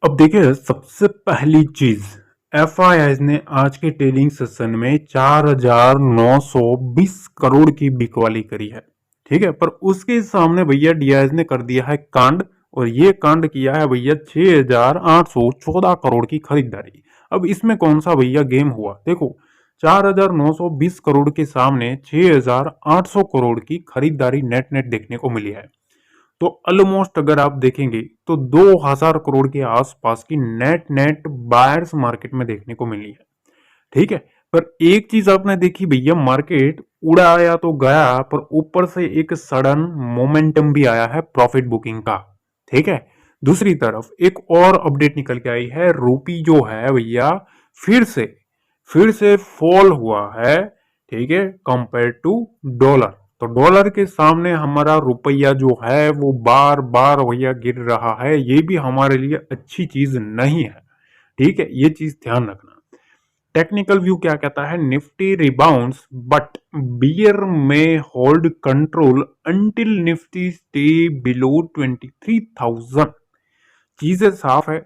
अब देखिए, सबसे पहली चीज एफआईआई ने आज के ट्रेडिंग सेशन में 4,920 करोड़ की बिकवाली करी है। ठीक है, पर उसके सामने भैया डीआईएस ने कर दिया है कांड, और ये कांड किया है भैया 6,814 करोड़ की खरीदारी। अब इसमें कौन सा भैया गेम हुआ? देखो, 4,920 करोड़ के सामने 6,800 करोड़ की खरीदारी नेट नेट देखने को मिली है। तो ऑलमोस्ट अगर आप देखेंगे तो 2,000 करोड़ के आसपास की नेट नेट बायर्स मार्केट में देखने को मिली है। ठीक है, पर एक चीज आपने देखी भैया, मार्केट उड़ाया तो गया, पर ऊपर से एक सडन मोमेंटम भी आया है प्रॉफिट बुकिंग का। ठीक है, दूसरी तरफ एक और अपडेट निकल के आई है, रूपी जो है भैया फिर से फॉल हुआ है। ठीक है, कंपेयर टू डॉलर। तो डॉलर के सामने हमारा रुपया जो है वो बार बार भैया गिर रहा है, ये भी हमारे लिए अच्छी चीज नहीं है। ठीक है, ये चीज ध्यान रखना। टेक्निकल व्यू क्या कहता है? निफ्टी रिबाउंड्स बट बियर में hold control until Nifty stay below 23,000। चीजें साफ है,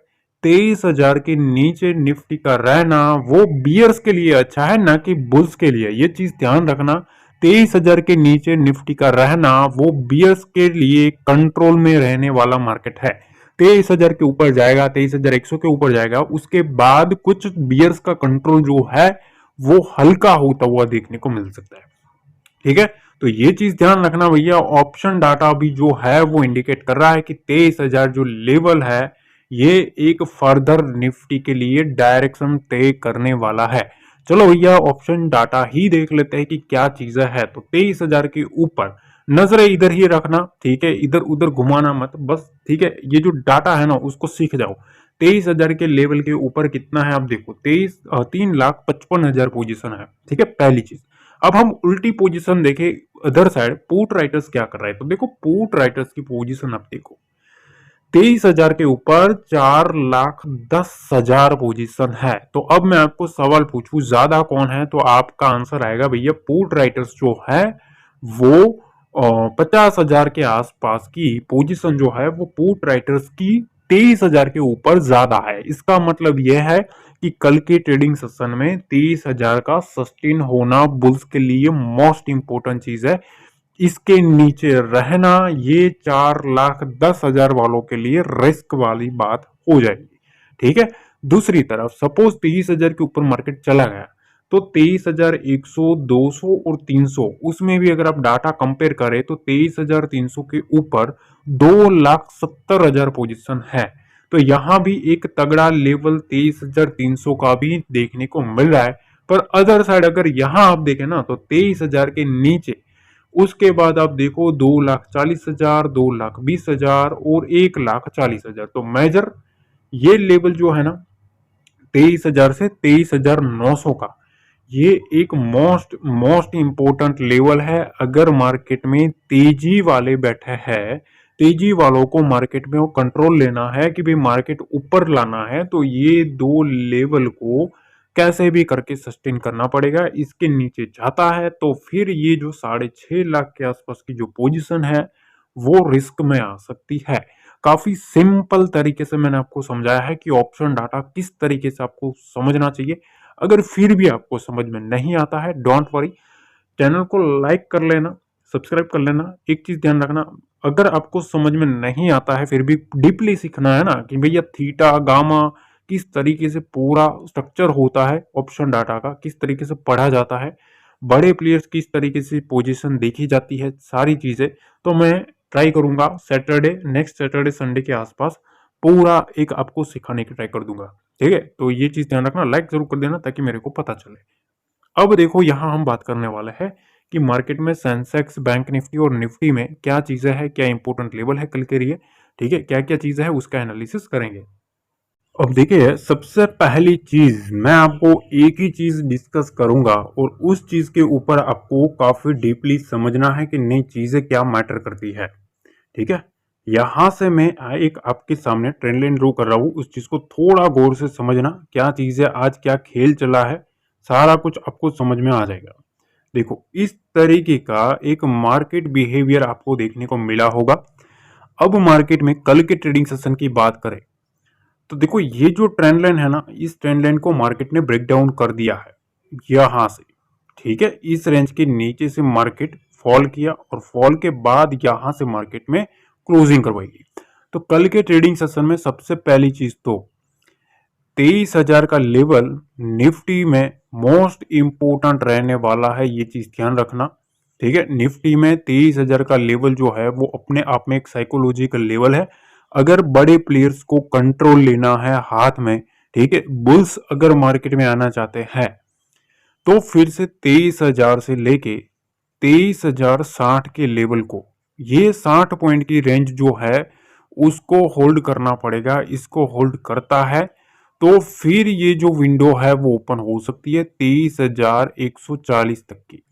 23,000 के नीचे निफ्टी का रहना वो बियर्स के लिए अच्छा है, ना कि बुल्स के लिए। ये चीज ध्यान रखना। 23,000 के नीचे निफ्टी का रहना वो बियर्स के लिए कंट्रोल में रहने वाला मार्केट है। 23,000 के ऊपर जाएगा, 23,100 के ऊपर जाएगा, उसके बाद कुछ बियर्स का कंट्रोल जो है वो हल्का होता हुआ देखने को मिल सकता है। ठीक है, तो ये चीज ध्यान रखना भैया। ऑप्शन डाटा भी जो है वो इंडिकेट कर रहा है कि 23,000 जो लेवल है ये एक फर्दर निफ्टी के लिए डायरेक्शन तय करने वाला है। चलो भैया, ऑप्शन डाटा ही देख लेते हैं कि क्या चीजें है। तो 23,000 के ऊपर नजरें इधर ही रखना। ठीक है, इधर उधर घुमाना मत बस। ठीक है, ये जो डाटा है ना उसको सीख जाओ। 23,000 के लेवल के ऊपर कितना है आप देखो, 3,55,000 पोजीशन है। ठीक है, पहली चीज। अब हम उल्टी पोजीशन देखें, अदर साइड पुट राइटर्स क्या कर रहा है, तो देखो पुट राइटर्स की पोजीशन आप देखो, 23,000 के ऊपर 4,10,000 पोजीशन है। तो अब मैं आपको सवाल पूछूं, ज्यादा कौन है? तो आपका आंसर आएगा भैया पुट राइटर्स जो है वो 50,000 के आसपास की पोजीशन जो है वो पुट राइटर्स की 23,000 के ऊपर ज्यादा है। इसका मतलब यह है कि कल के ट्रेडिंग सेशन में 23,000 का सस्टेन होना बुल्स के लिए मोस्ट इंपोर्टेंट चीज है। इसके नीचे रहना ये 4,10,000 वालों के लिए रिस्क वाली बात हो जाएगी। ठीक है, दूसरी तरफ सपोज 23,000 के ऊपर मार्केट चला गया तो 23,100, 200 और 300, उसमें भी अगर आप डाटा कंपेयर करें तो 23,300 के ऊपर 2,70,000 पोजीशन है। तो यहां भी एक तगड़ा लेवल 23,300 का भी देखने को मिल रहा है। पर अदर साइड अगर यहां आप देखें ना तो 23,000 के नीचे उसके बाद आप देखो 2,40,000, 2,20,000 और 1,40,000। तो मेजर ये लेवल जो है ना 23,000 से 23,900 का, ये एक मोस्ट मोस्ट इंपोर्टेंट लेवल है। अगर मार्केट में तेजी वाले बैठे हैं, तेजी वालों को मार्केट में वो कंट्रोल लेना है कि भाई मार्केट ऊपर लाना है, तो ये दो लेवल को कैसे भी करके सस्टेन करना पड़ेगा। इसके नीचे जाता है तो फिर ये जो 6.5 लाख के आसपास की जो पोजीशन है वो रिस्क में आ सकती है। काफी सिंपल तरीके से मैंने आपको समझाया है कि ऑप्शन डाटा किस तरीके से आपको समझना चाहिए। अगर फिर भी आपको समझ में नहीं आता है, डोंट वरी, चैनल को लाइक कर लेना, सब्सक्राइब कर लेना। एक चीज ध्यान रखना, अगर आपको समझ में नहीं आता है फिर भी डीपली सीखना है ना कि भैया थीटा गामा किस तरीके से पूरा स्ट्रक्चर होता है, ऑप्शन डाटा का किस तरीके से पढ़ा जाता है, बड़े प्लेयर्स किस तरीके से पोजीशन देखी जाती है, सारी चीजें तो मैं ट्राई करूंगा सैटरडे, नेक्स्ट सैटरडे संडे के आसपास पूरा एक आपको सिखाने की ट्राई कर दूंगा। ठीक है, तो ये चीज ध्यान रखना, लाइक जरूर कर देना ताकि मेरे को पता चले। अब देखो, यहां हम बात करने वाले हैं कि मार्केट में सेंसेक्स, बैंक निफ्टी और निफ्टी में क्या चीजें हैं, क्या इंपॉर्टेंट लेवल है कल के लिए। ठीक है, क्या क्या चीजें हैं उसका एनालिसिस करेंगे। अब देखिए, सबसे पहली चीज मैं आपको एक ही चीज डिस्कस करूंगा और उस चीज के ऊपर आपको काफी डीपली समझना है कि नई चीजें क्या मैटर करती है। ठीक है, यहां से मैं एक आपके सामने ट्रेंड लाइन ड्रॉ कर रहा हूं, उस चीज को थोड़ा गौर से समझना, क्या चीज है, आज क्या खेल चला है, सारा कुछ आपको समझ में आ जाएगा। देखो, इस तरीके का एक मार्केट बिहेवियर आपको देखने को मिला होगा। अब मार्केट में कल के ट्रेडिंग सेशन की बात करें तो देखो ये जो ट्रेंड लाइन है ना, इस ट्रेंड लाइन को मार्केट ने ब्रेक डाउन कर दिया है यहां से। ठीक है, इस रेंज के नीचे से मार्केट फॉल किया और फॉल के बाद यहां से मार्केट में क्लोजिंग करवाई। तो कल के ट्रेडिंग सेशन में सबसे पहली चीज तो 23,000 का लेवल निफ्टी में मोस्ट इंपोर्टेंट रहने वाला है, ये चीज ध्यान रखना। ठीक है, निफ्टी में 23,000 का लेवल जो है वो अपने आप में एक साइकोलॉजिकल लेवल है। अगर बड़े प्लेयर्स को कंट्रोल लेना है हाथ में, ठीक है, बुल्स अगर मार्केट में आना चाहते हैं, तो फिर से 23,000 से लेके 23,060 के लेवल को, ये 60 पॉइंट की रेंज जो है उसको होल्ड करना पड़ेगा। इसको होल्ड करता है तो फिर ये जो विंडो है वो ओपन हो सकती है 23,140 तक की।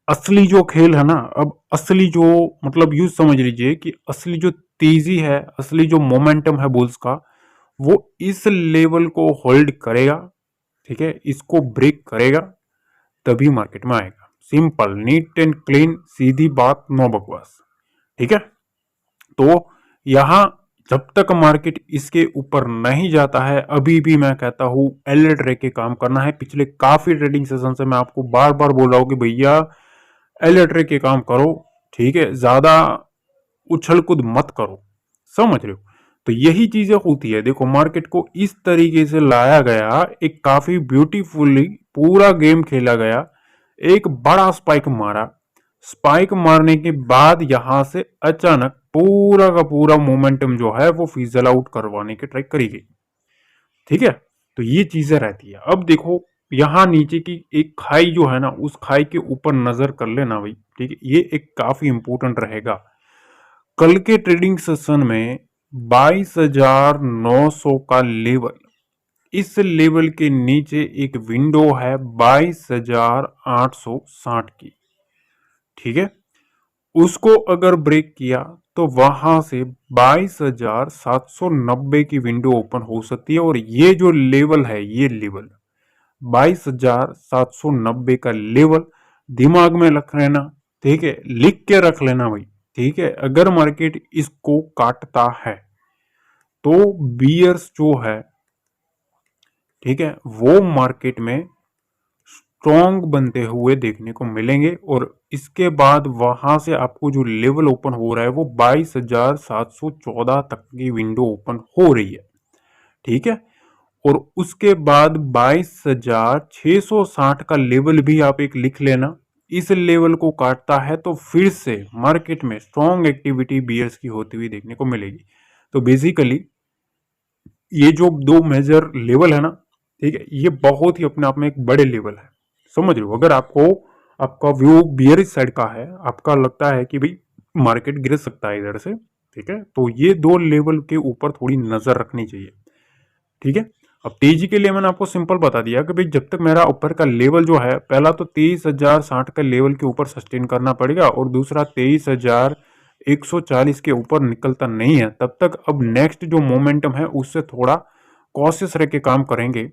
असली जो खेल है ना, अब असली जो मतलब यूज समझ लीजिए कि असली जो तेजी है, असली जो मोमेंटम है बुल्स का, वो इस लेवल को होल्ड करेगा। ठीक है, इसको ब्रेक करेगा तभी मार्केट में आएगा। सिंपल, नीट एंड क्लीन, सीधी बात, नो बकवास। ठीक है, तो यहां जब तक मार्केट इसके ऊपर नहीं जाता है, अभी भी मैं कहता हूं अलर्ट रह के काम करना है। पिछले काफी ट्रेडिंग सेशन से मैं आपको बार बार बोल रहा हूं कि भैया अलर्ट रह के काम करो। ठीक है, ज्यादा उछल कूद मत करो, समझ रहे हो। तो यही चीजें होती है। देखो मार्केट को इस तरीके से लाया गया, एक काफी ब्यूटीफुली पूरा गेम खेला गया, एक बड़ा स्पाइक मारा, स्पाइक मारने के बाद यहां से अचानक पूरा का पूरा मोमेंटम जो है वो फिजल आउट करवाने की ट्राई करी गई। ठीक है, तो ये चीजें रहती है। अब देखो यहां नीचे की एक खाई जो है ना, उस खाई के ऊपर नजर कर लेना भाई। ठीक है, ये एक काफी इंपॉर्टेंट रहेगा। कल के ट्रेडिंग सेशन में 22,900 का लेवल, इस लेवल के नीचे एक विंडो है 22,860 की। ठीक है, उसको अगर ब्रेक किया तो वहां से 22,790 की विंडो ओपन हो सकती है। और ये जो लेवल है, ये लेवल 22,790 का लेवल दिमाग में रख लेना। ठीक है, लिख के रख लेना भाई। ठीक है, अगर मार्केट इसको काटता है तो बियर्स जो है, ठीक है, वो मार्केट में स्ट्रॉन्ग बनते हुए देखने को मिलेंगे। और इसके बाद वहां से आपको जो लेवल ओपन हो रहा है वो 22,714 तक की विंडो ओपन हो रही है। ठीक है, और उसके बाद 22,660 का लेवल भी आप एक लिख लेना। इस लेवल को काटता है तो फिर से मार्केट में स्ट्रॉन्ग एक्टिविटी बियर्स की होती हुई देखने को मिलेगी। तो बेसिकली ये जो दो मेजर लेवल है ना, ठीक है, ये बहुत ही अपने आप में एक बड़े लेवल है, समझ रहे हो। अगर आपको आपका व्यू बियरिश साइड का है, आपका लगता है कि भाई मार्केट गिर सकता है इधर से, ठीक है, तो ये दो लेवल के ऊपर थोड़ी नजर रखनी चाहिए। ठीक है, अब तेजी के लिए मैंने आपको सिंपल बता दिया कि भाई जब तक मेरा ऊपर का लेवल जो है, पहला तो 23,060 का लेवल के ऊपर सस्टेन करना पड़ेगा, और दूसरा 23,140 के ऊपर निकलता नहीं है तब तक अब नेक्स्ट जो मोमेंटम है उससे थोड़ा कॉशियस रह के काम करेंगे।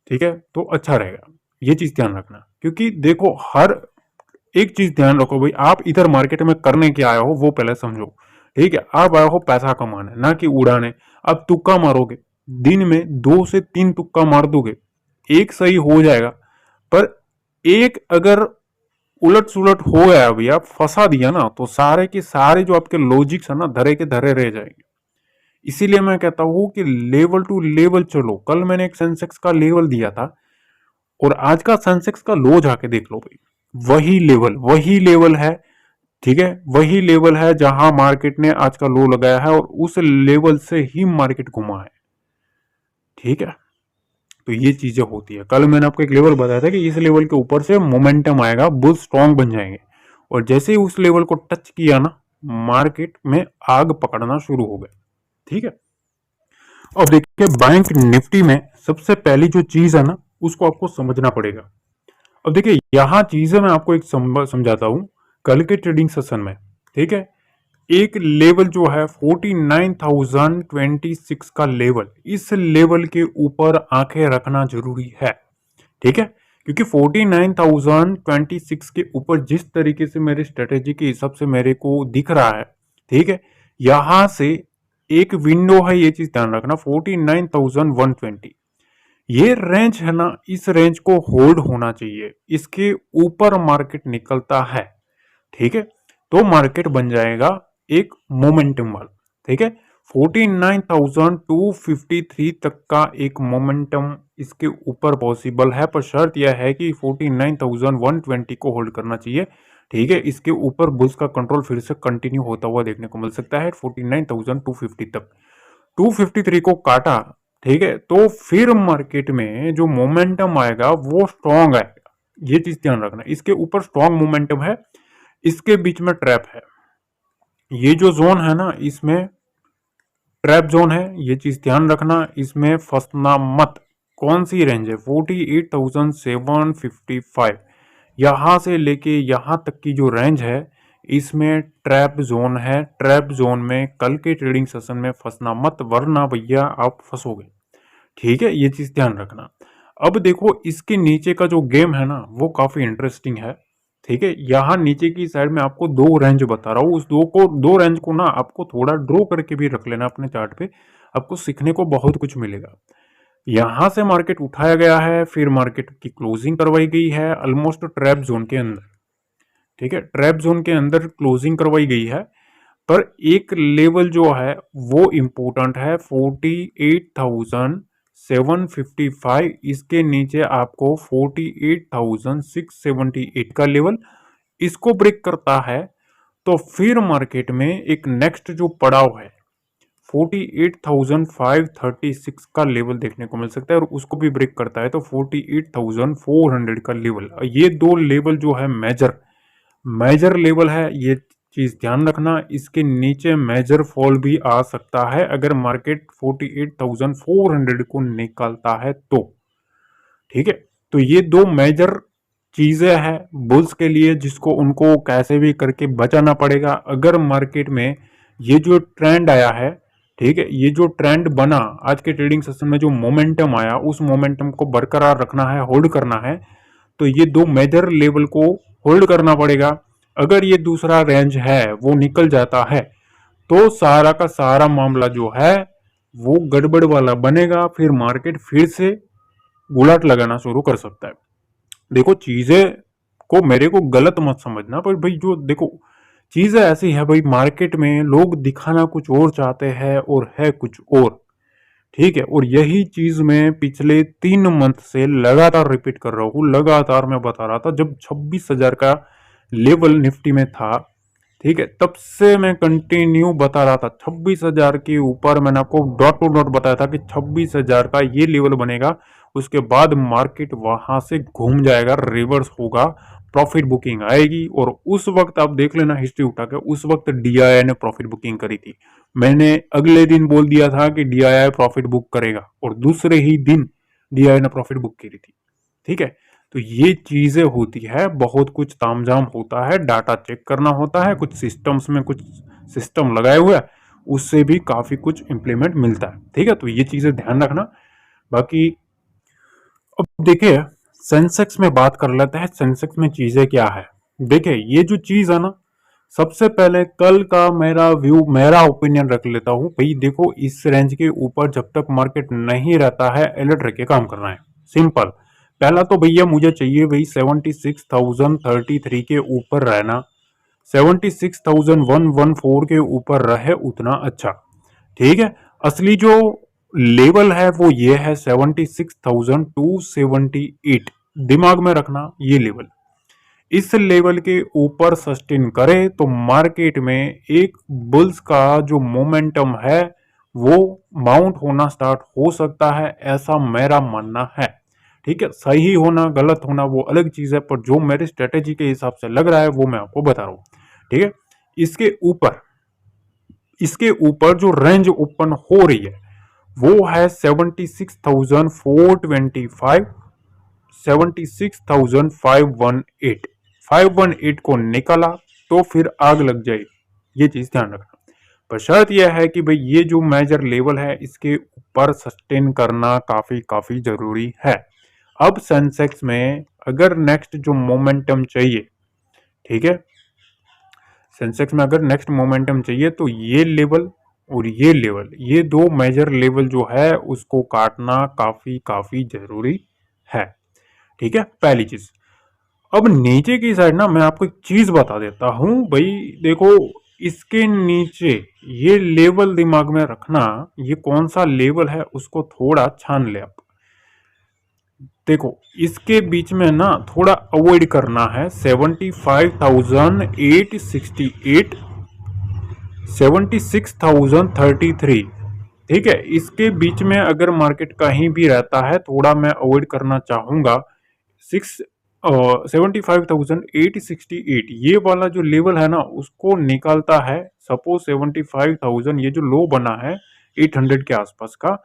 ठीक है, तो अच्छा रहेगा, ये चीज ध्यान रखना। क्योंकि देखो हर एक चीज ध्यान रखो भाई, आप इधर मार्केट में करने क्या आए हो वो पहले समझो। ठीक है, आप आए हो पैसा कमाने, ना कि उड़ाने। अब तुक्का मारोगे, दिन में 2 से 3 तुक्का मार दोगे, एक सही हो जाएगा, पर एक अगर उलट सुलट हो गया भैया, फंसा दिया ना, तो सारे के सारे जो आपके लॉजिक्स है ना, धरे के धरे रह जाएंगे। इसीलिए मैं कहता हूं कि लेवल टू लेवल चलो। कल मैंने एक सेंसेक्स का लेवल दिया था और आज का सेंसेक्स का लो जाके देख लो भाई, वही लेवल है। ठीक है, वही लेवल है जहां मार्केट ने आज का लो लगाया है और उस लेवल से ही मार्केट घुमा है। ठीक है, तो ये चीजें होती है। कल मैंने आपको एक लेवल बताया था कि इस लेवल के ऊपर से मोमेंटम आएगा, बुल स्ट्रॉन्ग बन जाएंगे, और जैसे ही उस लेवल को टच किया ना, मार्केट में आग पकड़ना शुरू हो गया। ठीक है, अब देखिए बैंक निफ्टी में सबसे पहली जो चीज है ना, उसको आपको समझना पड़ेगा। अब देखिए यहां चीजें मैं आपको एक समझाता हूं। कल के ट्रेडिंग सेशन में, ठीक है, एक लेवल जो है 49,026 का लेवल, इस लेवल के ऊपर आंखें रखना जरूरी है। ठीक है, क्योंकि 49,026 के ऊपर जिस तरीके से मेरी स्ट्रेटेजी के हिसाब से मेरे को दिख रहा है, ठीक है, यहां से एक विंडो है, ये चीज ध्यान रखना, 49,120। ये रेंज है ना, इस रेंज को होल्ड होना चाहिए, इसके ऊपर मार्केट निकलता है, ठीक है, तो मार्केट बन जाएगा एक मोमेंटम वाला, ठीक है। 49,253 तक का एक मोमेंटम इसके ऊपर पॉसिबल है, पर शर्त यह है कि 49,120 को होल्ड करना चाहिए, ठीक है। इसके ऊपर बुल्स का कंट्रोल फिर से कंटिन्यू होता हुआ देखने को मिल सकता है 49,250 तक। 253 को काटा, ठीक है, तो फिर मार्केट में जो मोमेंटम आएगा वो स्ट्रॉन्ग आएगा, ये चीज ध्यान रखना। इसके ऊपर स्ट्रॉन्ग मोमेंटम है, इसके बीच में ट्रैप है, ये जो जोन है ना, इसमें ट्रैप जोन है, ये चीज ध्यान रखना, इसमें फंसना मत। कौन सी रेंज है? 48,755, यहां से लेके यहां तक की जो रेंज है, इसमें ट्रैप जोन है। ट्रैप जोन में कल के ट्रेडिंग सेशन में फंसना मत, वरना भैया आप फंसोगे, ठीक है, ये चीज ध्यान रखना। अब देखो इसके नीचे का जो गेम है ना, वो काफी इंटरेस्टिंग है, ठीक है। यहाँ नीचे की साइड में आपको दो रेंज बता रहा हूँ, उस दो रेंज को ना आपको थोड़ा ड्रॉ करके भी रख लेना अपने चार्ट पे, आपको सीखने को बहुत कुछ मिलेगा। यहां से मार्केट उठाया गया है, फिर मार्केट की क्लोजिंग करवाई गई है ऑलमोस्ट ट्रैप जोन के अंदर, ठीक है, ट्रैप जोन के अंदर क्लोजिंग करवाई गई है। पर एक लेवल जो है वो इंपॉर्टेंट है, 48,755, इसके नीचे आपको 48,678 का लेवल, इसको ब्रेक करता है तो फिर मार्केट में एक नेक्स्ट जो पड़ाव है 48,536 का लेवल देखने को मिल सकता है, और उसको भी ब्रेक करता है तो 48,400 का लेवल। ये दो लेवल जो है मेजर लेवल है, ये चीज ध्यान रखना। इसके नीचे मेजर फॉल भी आ सकता है अगर मार्केट 48,400 को निकालता है तो, ठीक है। तो ये दो मेजर चीजें हैं बुल्स के लिए, जिसको उनको कैसे भी करके बचाना पड़ेगा। अगर मार्केट में ये जो ट्रेंड आया है, ठीक है, ये जो ट्रेंड बना आज के ट्रेडिंग सेशन में, जो मोमेंटम आया, उस मोमेंटम को बरकरार रखना है, होल्ड करना है, तो ये दो मेजर लेवल को होल्ड करना पड़ेगा। अगर ये दूसरा रेंज है वो निकल जाता है तो सारा का सारा मामला जो है वो गड़बड़ वाला बनेगा, फिर मार्केट फिर से गुलाट लगाना शुरू कर सकता है। देखो चीजें को मेरे को गलत मत समझना, पर भाई जो देखो चीजें ऐसी है भाई, मार्केट में लोग दिखाना कुछ और चाहते हैं और है कुछ और, ठीक है। और यही चीज मैं पिछले 3 मंथ से लगातार रिपीट कर रहा हूँ, लगातार मैं बता रहा था। जब 26,000 का लेवल निफ्टी में था, ठीक है, तब से मैं कंटिन्यू बता रहा था 26,000 के ऊपर मैंने आपको डॉट टू डॉट बताया था कि 26,000 का ये लेवल बनेगा, उसके बाद मार्केट वहां से घूम जाएगा, रिवर्स होगा, प्रॉफिट बुकिंग आएगी। और उस वक्त आप देख लेना हिस्ट्री उठा के, उस वक्त डीआईआई ने प्रॉफिट बुकिंग करी थी। मैंने अगले दिन बोल दिया था कि डीआईआई प्रॉफिट बुक करेगा, और दूसरे ही दिन डीआईआई ने प्रॉफिट बुक करी थी, ठीक है। तो ये चीजें होती है, बहुत कुछ तामझाम होता है, डाटा चेक करना होता है, कुछ सिस्टम्स में कुछ सिस्टम लगाए हुए हैं, उससे भी काफी कुछ इंप्लीमेंट मिलता है, ठीक है। तो ये चीजें ध्यान रखना। बाकी अब देखिए सेंसेक्स में बात कर लेते हैं, सेंसेक्स में चीजें क्या है। देखिए ये जो चीज है ना, सबसे पहले कल का मेरा व्यू, मेरा ओपिनियन रख लेता हूं भाई। देखो इस रेंज के ऊपर जब तक मार्केट नहीं रहता है, अलर्ट रख के काम करना है, सिंपल। पहला तो भैया मुझे चाहिए भाई 76,033 के ऊपर रहना, 76,114 के ऊपर रहे उतना अच्छा, ठीक है। असली जो लेवल है वो ये है 76,278, दिमाग में रखना ये लेवल। इस लेवल के ऊपर सस्टेन करे तो मार्केट में एक बुल्स का जो मोमेंटम है वो माउंट होना स्टार्ट हो सकता है, ऐसा मेरा मानना है, ठीक है। सही होना गलत होना वो अलग चीज है, पर जो मेरी स्ट्रेटेजी के हिसाब से लग रहा है वो मैं आपको बता रहा हूं, ठीक है। इसके ऊपर जो रेंज ओपन हो रही है वो है 76,425, 76,518, 518 को निकाला तो फिर आग लग जाएगी, ये चीज ध्यान रखना। पर शर्त यह है कि भाई ये जो मेजर लेवल है इसके ऊपर सस्टेन करना काफी काफी जरूरी है। अब सेंसेक्स में अगर नेक्स्ट जो मोमेंटम चाहिए, ठीक है, सेंसेक्स में अगर नेक्स्ट मोमेंटम चाहिए तो ये लेवल और ये लेवल, ये दो मेजर लेवल जो है उसको काटना काफी काफी जरूरी है। ठीक है, पहली चीज। अब नीचे की साइड ना मैं आपको एक चीज बता देता हूं भाई, देखो इसके नीचे ये लेवल दिमाग में रखना, ये कौन सा लेवल है उसको थोड़ा छान ले आप। देखो इसके बीच में ना थोड़ा अवॉइड करना है 75,868, 76,033। ठीक है, इसके बीच में अगर मार्केट कहीं भी रहता है थोड़ा मैं अवॉइड करना चाहूंगा 75,868, ये वाला जो लेवल है ना उसको निकालता है। सपोज 75,000 ये जो लो बना है 800 के आसपास का,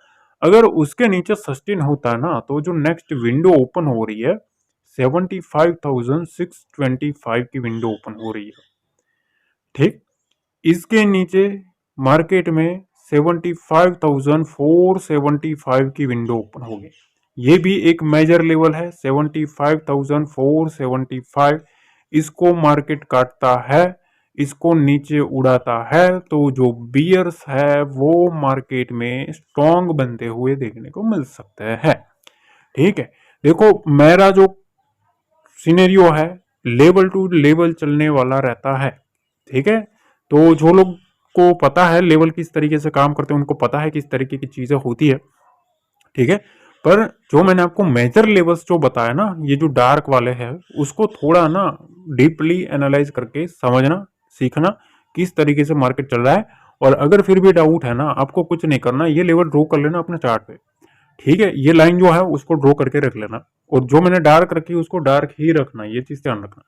अगर उसके नीचे सस्टेन होता है ना तो जो नेक्स्ट विंडो ओपन हो रही है 75,625 की विंडो ओपन हो रही है। ठीक, इसके नीचे मार्केट में 75,475 की विंडो ओपन होगी। ये भी एक मेजर लेवल है 75,475। इसको मार्केट काटता है, इसको नीचे उड़ाता है तो जो बियर्स है वो मार्केट में स्ट्रॉन्ग बनते हुए देखने को मिल सकते हैं। ठीक है, देखो मेरा जो सिनेरियो है लेवल टू लेवल चलने वाला रहता है। ठीक है, तो जो लोग को पता है लेवल किस तरीके से काम करते हैं, उनको पता है किस तरीके की चीजें होती है। ठीक है, पर जो मैंने आपको मेजर लेवल्स जो बताया ना, ये जो डार्क वाले हैं उसको थोड़ा ना डीपली एनालाइज करके समझना सीखना किस तरीके से मार्केट चल रहा है। और अगर फिर भी डाउट है ना, आपको कुछ नहीं करना, ये लेवल ड्रॉ कर लेना अपने चार्ट पे। ठीक है, ये लाइन जो है उसको ड्रॉ करके रख लेना, और जो मैंने डार्क रखी उसको डार्क ही रखना, ये चीज ध्यान रखना।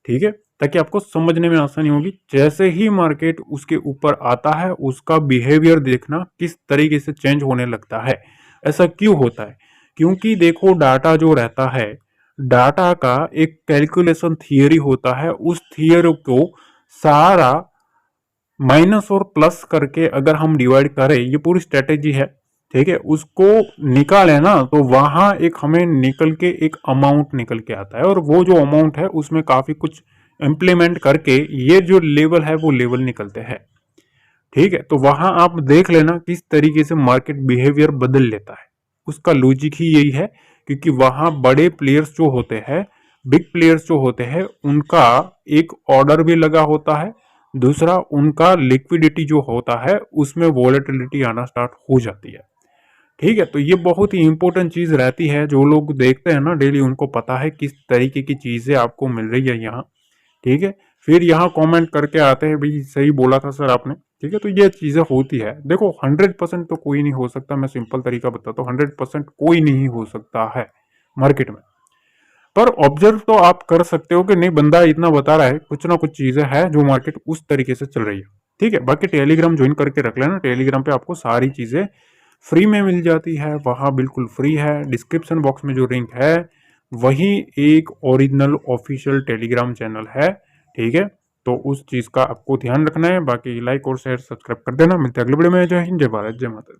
ठीक है, ताकि आपको समझने में आसानी होगी। जैसे ही मार्केट उसके ऊपर आता है उसका बिहेवियर देखना किस तरीके से चेंज होने लगता है। ऐसा क्यों होता है? क्योंकि देखो डाटा जो रहता है, डाटा का एक कैलकुलेशन थियरी होता है, उस थियरी को सारा माइनस और प्लस करके अगर हम डिवाइड करें, ये पूरी स्ट्रेटेजी है। ठीक है, उसको निकाले ना तो वहां एक हमें निकल के एक अमाउंट निकल के आता है, और वो जो अमाउंट है उसमें काफी कुछ इम्प्लीमेंट करके ये जो लेवल है वो लेवल निकलते हैं। ठीक है, तो वहां आप देख लेना किस तरीके से मार्केट बिहेवियर बदल लेता है। उसका लॉजिक ही यही है, क्योंकि वहां बड़े प्लेयर्स जो होते हैं, बिग प्लेयर्स जो होते हैं, उनका एक ऑर्डर भी लगा होता है। दूसरा, उनका लिक्विडिटी जो होता है उसमें वॉलेटिलिटी आना स्टार्ट हो जाती है। ठीक है, तो ये बहुत ही इंपॉर्टेंट चीज रहती है। जो लोग देखते हैं ना डेली, उनको पता है किस तरीके की चीजें आपको मिल रही है यहाँ। ठीक है, फिर यहाँ कमेंट करके आते हैं भाई सही बोला था सर आपने। ठीक है, तो ये चीजें होती है। देखो 100% तो कोई नहीं हो सकता, मैं सिंपल तरीका बताता हूँ, 100% कोई नहीं हो सकता है मार्केट में। पर ऑब्जर्व तो आप कर सकते हो कि नहीं, बंदा इतना बता रहा है, कुछ ना कुछ चीजें हैं जो मार्केट उस तरीके से चल रही है। ठीक है, बाकी टेलीग्राम ज्वाइन करके रख लेना, टेलीग्राम पे आपको सारी चीजें फ्री में मिल जाती है, वहां बिल्कुल फ्री है। डिस्क्रिप्शन बॉक्स में जो लिंक है वही एक ओरिजिनल ऑफिशियल टेलीग्राम चैनल है। ठीक है, तो उस चीज का आपको ध्यान रखना है। बाकी लाइक और शेयर सब्सक्राइब कर देना। मिलते हैं अगले वीडियो में। जय हिंद, जय भारत, जय माता दी।